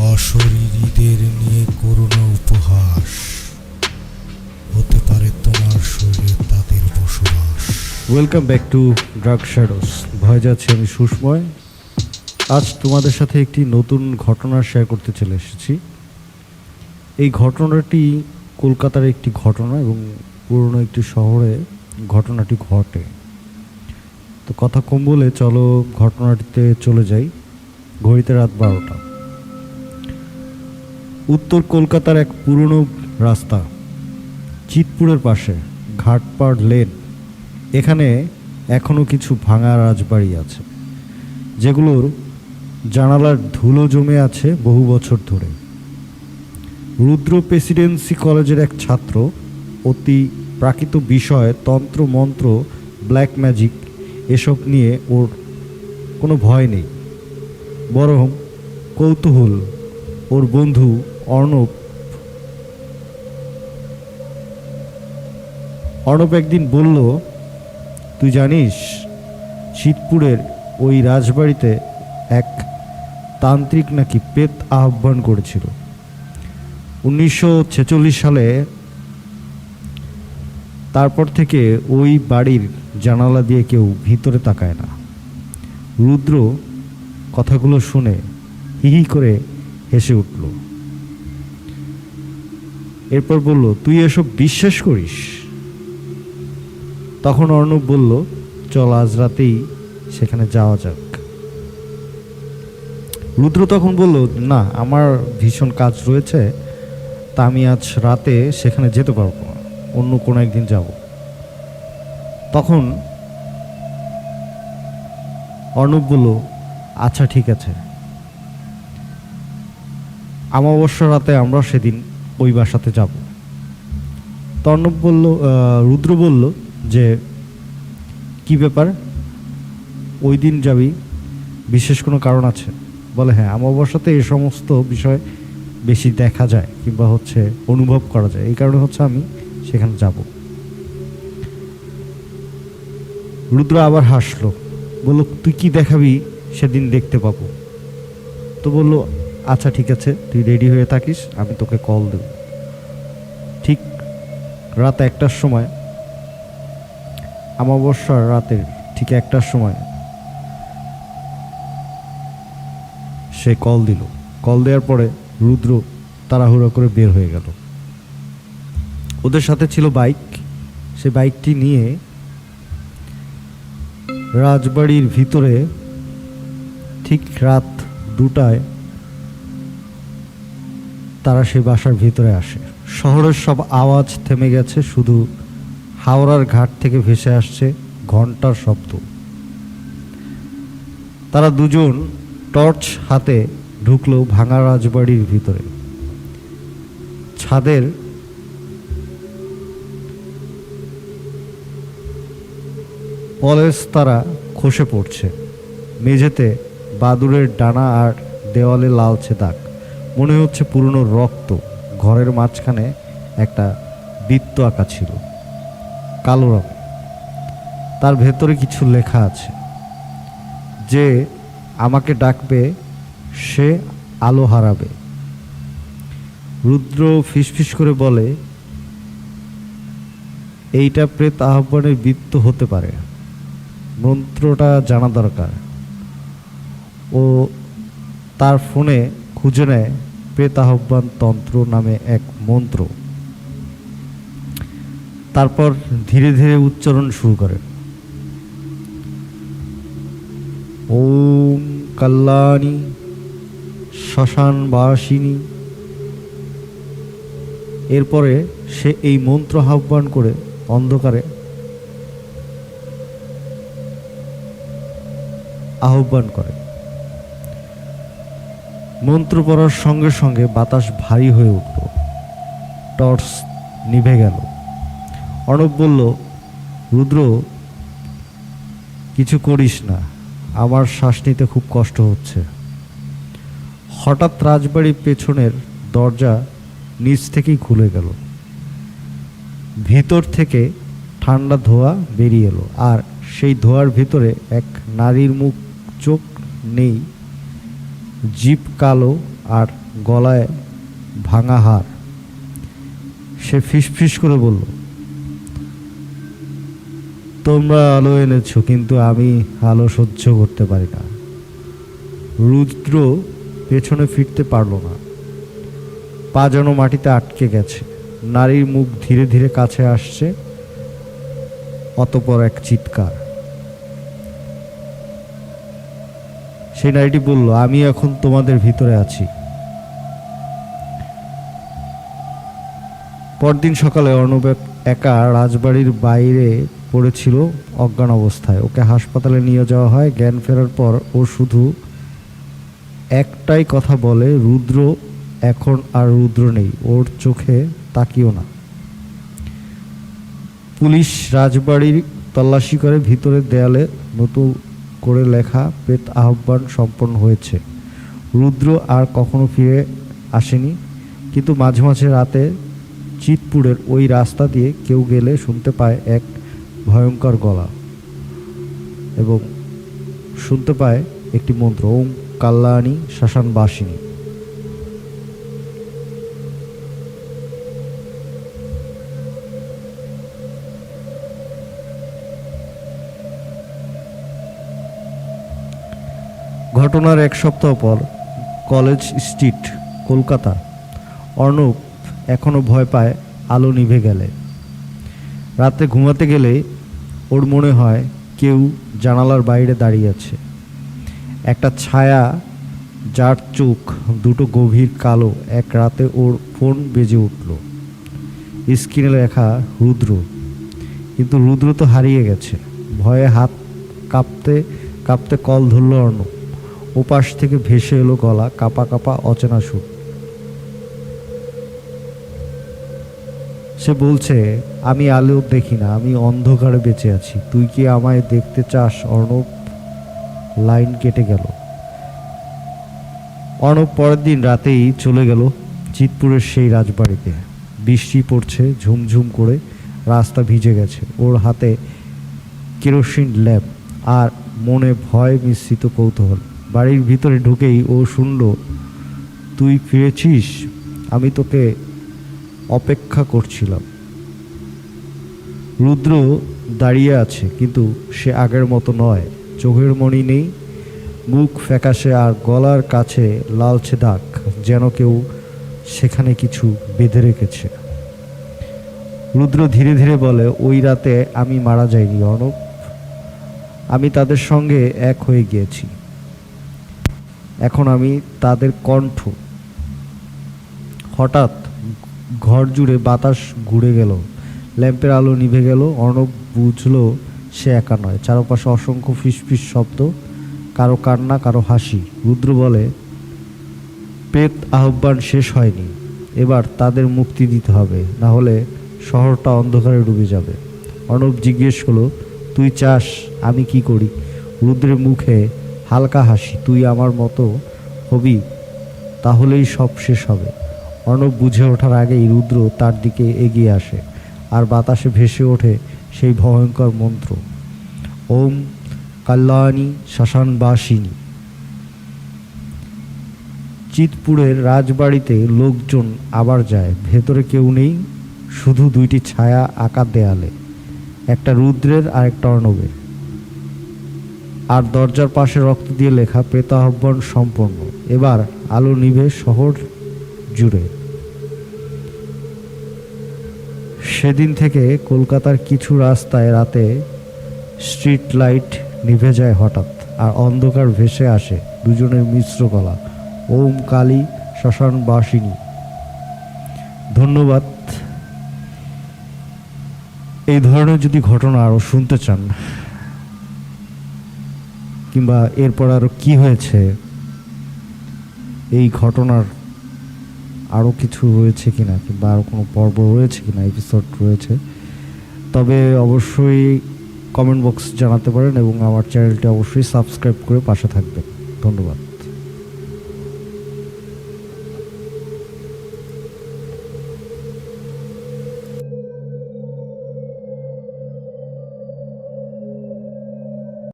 অশরীরীদের নিয়ে করুণা উপহাস, হতে পারে তোমার শরীরে তাদের বসবাস। Welcome back to dark shadows. ভয় যাচ্ছে আমি সুস্ময়। আজ তোমাদের সাথে একটি নতুন ঘটনা শেয়ার করতে চলে এসেছি। এই ঘটনাটি কলকাতার একটি ঘটনা এবং পুরনো একটি শহরে ঘটনাটি ঘটে। তো কথা কম বলে চলো ঘটনাটিতে চলে যাই। ঘড়িতে রাত 12টা। উত্তর কলকাতার এক পুরনো রাস্তা, চিতপুরের পাশে ঘাটপাড় লেন। এখানে এখনও কিছু ভাঙা রাজবাড়ি আছে, যেগুলোর জানালার ধুলো জমে আছে বহু বছর ধরে। রুদ্র প্রেসিডেন্সি কলেজের এক ছাত্র অতি প্রাকৃত বিষয়, তন্ত্র মন্ত্র, ব্ল্যাক ম্যাজিক এসব নিয়ে ওর কোনো ভয় নেই, বরং কৌতূহল। ওর বন্ধু অর্ণব একদিন বলল, তুই জানিস চিতপুরের ওই রাজবাড়িতে এক তান্ত্রিক নাকি প্রেত আহ্বান করেছিল 1946 সালে। তারপর থেকে ওই বাড়ির জানালা দিয়ে কেউ ভিতরে তাকায় না। রুদ্র কথাগুলো শুনে হিহি করে হেসে উঠল। এরপর বলল, তুই এসব বিশ্বাস করিস? তখন অর্ণব বলল, চল আজ রাতেই সেখানে যাওয়া যাক। রুদ্র তখন বলল, না, আমার ভীষণ কাজ রয়েছে, তা আমি আজ রাতে সেখানে যেতে পারবো না, অন্য কোনো একদিন যাব। তখন অর্ণব বলল, আচ্ছা ঠিক আছে, অমাবস্যা রাতে আমরা সেদিন ওই বাসাতে যাব। তো অর্ণব বলল, রুদ্র বলল যে কি ব্যাপার, ওই দিন যাবি, বিশেষ কোনো কারণ আছে? বলে, হ্যাঁ, অমাবস্যাতে এই সমস্ত বিষয় বেশি দেখা যায় কিংবা অনুভব করা যায়, এই কারণে আমি সেখানে যাব। রুদ্র আবার হাসলো, বলল, তুই কি দেখাবি সেদিন দেখতে পাবো। তো বলল, আচ্ছা ঠিক আছে, তুই রেডি হয়ে থাকিস, আমি তোকে কল দেব। ঠিক রাত 1টার সময়, অমাবস্যার রাতের ঠিক 1টার সময় সে কল দিল। কল দেওয়ার পরে রুদ্র তাড়াহুড়ো করে বের হয়ে গেল। ওদের সাথে ছিল বাইক। সে বাইকটি নিয়ে রাজবাড়ির ভিতরে ঠিক রাত 2টায় তারা সেই বাসার ভিতরে আসে। শহরের সব আওয়াজ থেমে গেছে, শুধু হাওড়ার ঘাট থেকে ভেসে আসছে ঘন্টার শব্দ। তারা দুজন টর্চ হাতে ঢুকলো ভাঙা রাজবাড়ির ভিতরে। ছাদের পলেস্তারা খসে পড়ছে, মেঝেতে বাদুড়ের ডানা আর দেওয়ালে লালচে দাগ, মনে হচ্ছে পুরনো রক্ত। ঘরের মাঝখানে একটা বৃত্ত আঁকা ছিল কালো রঙ, তার ভেতরে কিছু লেখা আছে, যে আমাকে ডাকবে সে আলো হারাবে। রুদ্র ফিসফিস করে বলে, এইটা প্রেত আহ্বানের বৃত্ত হতে পারে, মন্ত্রটা জানা দরকার। ও তার ফোনে খুঁজে নেয় প্রেত আহ্বান তন্ত্র নামে এক মন্ত্র। তারপর ধীরে ধীরে উচ্চারণ শুরু করে, ওম কল্যাণী শ্মশানবাসিনী। এরপরে সে এই মন্ত্র আহ্বান করে অন্ধকারে আহ্বান করে। মন্ত্র পড়ার সঙ্গে সঙ্গে বাতাস ভারী হয়ে উঠল, টর্চ নিভে গেল। অর্ণব বলল, রুদ্র, কিছু করিস না, আমার শ্বাস নিতে খুব কষ্ট হচ্ছে। হঠাৎ রাজবাড়ির পেছনের দরজা নিচ থেকেই খুলে গেল। ভিতর থেকে ঠান্ডা ধোঁয়া বেরিয়ে এলো, আর সেই ধোঁয়ার ভিতরে এক নারীর মুখ, চোখ নেই, জিভ কালো আর গলায় ভাঙা হার। সে ফিসফিস করে বলল, তোমরা আলো এনেছো, কিন্তু আমি আলো সহ্য করতে পারি না। রুদ্র পেছনে ফিরতে পারল না, পা যেন মাটিতে আটকে গেছে। নারীর মুখ ধীরে ধীরে কাছে আসছে, অতঃপর এক চিৎকার। সেই নারীটি বলল, আমি এখন তোমাদের ভিতরে আছি। পরদিন সকালে অর্ণব একা রাজবাড়ির বাইরে পড়েছিল অজ্ঞান অবস্থায়। ওকে হাসপাতালে নিয়ে যাওয়া হয়। জ্ঞান ফেরার পর ও শুধু একটাই কথা বলে, রুদ্র এখন আর রুদ্র নেই, ওর চোখে তাকিও না। পুলিশ রাজবাড়ির তল্লাশি করে ভিতরের দেয়ালে নতুন করে লেখা প্রেত আহ্বান সম্পন্ন হয়েছে। রুদ্র আর কখনো ফিরে আসেনি, কিন্তু মাঝে মাঝে রাতে চিতপুরের ওই রাস্তা দিয়ে কেউ গেলে শুনতে পায় এক ভয়ঙ্কর গলা এবং শুনতে পায় একটি মন্ত্র, ওম কাল্যাণী শ্মশান বাসিনী। ঘটনার এক সপ্তাহ পর কলেজ স্ট্রিট, কলকাতা। অর্ণব এখনো ভয় পায় আলো নিভে গেলে। রাতে ঘুমাতে গেলে ওর মনে হয় কেউ জানালার বাইরে দাঁড়িয়ে আছে। একটা ছায়া, যার চোখ দুটো গভীর কালো। এক রাতে ওর ফোন বেজে উঠল। স্ক্রিনে লেখা রুদ্র, কিন্তু রুদ্র তো হারিয়ে গেছে। ভয়ে হাত কাঁপতে কাঁপতে কল ধরল অর্ণব। ওপাশ থেকে ভেসে এলো গলা, কাঁপা কাঁপা অচেনা সুর। সে বলছে, আমি আলো দেখি না, আমি অন্ধকারে বেঁচে আছি, তুই কি আমায় দেখতে চাস? অর্ণব। লাইন কেটে গেল। অর্ণব পরের দিন রাতেই চলে গেল চিতপুরের সেই রাজবাড়িতে। বৃষ্টি পড়ছে ঝুমঝুম করে, রাস্তা ভিজে গেছে। ওর হাতে কেরোসিন ল্যাম্প আর মনে ভয় মিশ্রিত কৌতূহল। বাড়ির ভিতরে ঢুকেই ও শুনল, তুই ফিরেছিস, আমি তোকে অপেক্ষা করছিলাম। রুদ্র দাঁড়িয়ে আছে, কিন্তু সে আগের মতো নয়। চোখের মণি নেই, মুখ ফ্যাকাশে, আর গলার কাছে লালচে দাগ, যেন কেউ সেখানে কিছু বেঁধে রেখেছে। রুদ্র ধীরে ধীরে বলে, ওই রাতে আমি মারা যাইনি অর্ণব, আমি তাদের সঙ্গে এক হয়ে গিয়েছি। এখন আমি তাদের কণ্ঠ। হঠাৎ ঘর জুড়ে বাতাস ঘুরে গেল, ল্যাম্পের আলো নিভে গেল। অর্ণব বুঝল সে একা নয়। চারপাশে অসংখ্য ফিসফিস শব্দ, কারো কান্না, কারো হাসি। রুদ্র বলে, প্রেত আহ্বান শেষ হয়নি, এবার তাদের মুক্তি দিতে হবে, না হলে শহরটা অন্ধকারে ডুবে যাবে। অর্ণব জিজ্ঞেস করলো, তুই চাস আমি কি করি? রুদ্রের মুখে হালকা হাসি, তুই আমার মতো হবি, তাহলেই সব শেষ হবে। অর্ণব বুঝে ওঠার আগেই রুদ্র তার দিকে এগিয়ে আসে, আর বাতাসে ভেসে ওঠে সেই ভয়ঙ্কর মন্ত্র, ওম কাল্যাণী শ্মশান বাসিনী। চিতপুরের রাজবাড়িতে লোকজন আবার যায়। ভেতরে কেউ নেই, শুধু দুইটি ছায়া আঁকা দেয়ালে, একটা রুদ্রের আর একটা অর্ণবের। আর দরজার পাশে রক্ত দিয়ে লেখা প্রেত আহ্বান সম্পন্ন। এবার আলো নিভে শহর জুড়ে। সেদিন থেকে কলকাতার কিছু রাস্তায় রাতে স্ট্রিট লাইট নিভে যায় হঠাৎ, আর অন্ধকার ভেসে আসে দুজনের মিশ্র গলা, ওম কালী শ্মশান বাসিনী। ধন্যবাদ। এই ধরনের যদি ঘটনা আরও শুনতে চান, কিংবা এরপর আরও কি হয়েছে, এই ঘটনার আরও কিছু রয়েছে কিনা, কিংবা আরও কোনো পর্ব রয়েছে কিনা, এপিসোড রয়েছে, তবে অবশ্যই কমেন্ট বক্স জানাতে পারেন এবং আমার চ্যানেলটি অবশ্যই সাবস্ক্রাইব করে পাশে থাকবেন। ধন্যবাদ।